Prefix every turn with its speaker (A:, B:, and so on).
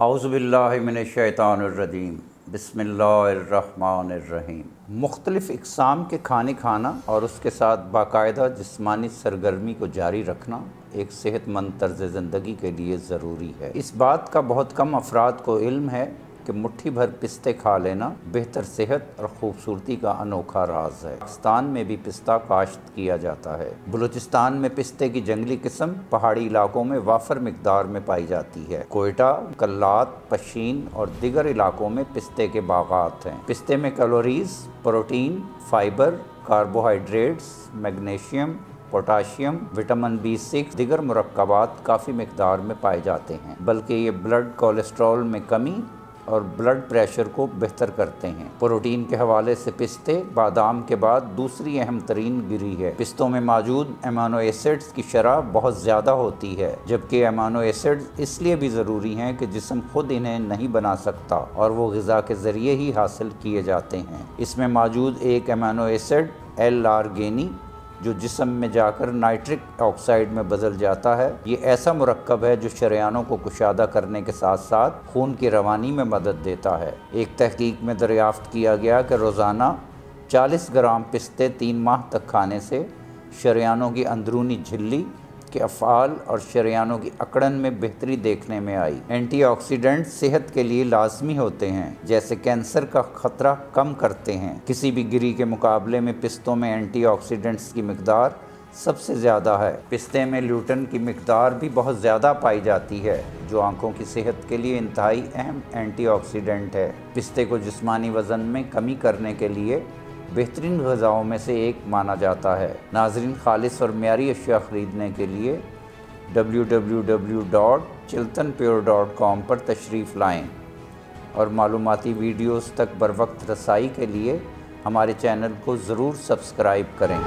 A: اعوذ باللہ من الشیطان الرجیم، بسم اللہ الرحمن الرحیم۔ مختلف اقسام کے کھانے کھانا اور اس کے ساتھ باقاعدہ جسمانی سرگرمی کو جاری رکھنا ایک صحت مند طرز زندگی کے لیے ضروری ہے۔ اس بات کا بہت کم افراد کو علم ہے کہ مٹھی بھر پستے کھا لینا بہتر صحت اور خوبصورتی کا انوکھا راز ہے۔ پاکستان میں بھی پستہ کاشت کیا جاتا ہے۔ بلوچستان میں پستے کی جنگلی قسم پہاڑی علاقوں میں وافر مقدار میں پائی جاتی ہے۔ کوئٹہ، کلات، پشین اور دیگر علاقوں میں پستے کے باغات ہیں۔ پستے میں calories, protein, fibre, carbohydrates, magnesium, potassium, vitamin B6 دیگر مرکبات کافی مقدار میں پائے جاتے ہیں، بلکہ یہ بلڈ کولیسٹرول میں کمی اور بلڈ پریشر کو بہتر کرتے ہیں۔ پروٹین کے حوالے سے پستے بادام کے بعد دوسری اہم ترین گری ہے۔ پستوں میں موجود امینو ایسڈز کی شرح بہت زیادہ ہوتی ہے، جبکہ امینو ایسڈز اس لیے بھی ضروری ہیں کہ جسم خود انہیں نہیں بنا سکتا اور وہ غذا کے ذریعے ہی حاصل کیے جاتے ہیں۔ اس میں موجود ایک امینو ایسڈ L-آرگینی جو جسم میں جا کر نائٹرک آکسائڈ میں بدل جاتا ہے، یہ ایسا مرکب ہے جو شریانوں کو کشادہ کرنے کے ساتھ ساتھ خون کی روانی میں مدد دیتا ہے۔ ایک تحقیق میں دریافت کیا گیا کہ روزانہ 40 گرام پستے 3 ماہ تک کھانے سے شریانوں کی اندرونی جھلی کے افعال اور شریانوں کی اکڑن میں بہتری دیکھنے میں آئی۔ اینٹی آکسیڈنٹ صحت کے لیے لازمی ہوتے ہیں، جیسے کینسر کا خطرہ کم کرتے ہیں۔ کسی بھی گری کے مقابلے میں پستوں میں اینٹی آکسیڈنٹس کی مقدار سب سے زیادہ ہے۔ پستے میں لیوٹن کی مقدار بھی بہت زیادہ پائی جاتی ہے، جو آنکھوں کی صحت کے لیے انتہائی اہم اینٹی آکسیڈنٹ ہے۔ پستے کو جسمانی وزن میں کمی کرنے کے لیے بہترین غذاؤں میں سے ایک مانا جاتا ہے۔ ناظرین، خالص اور معیاری اشیاء خریدنے کے لیے www.chiltanpure.com پر تشریف لائیں اور معلوماتی ویڈیوز تک بروقت رسائی کے لیے ہمارے چینل کو ضرور سبسکرائب کریں۔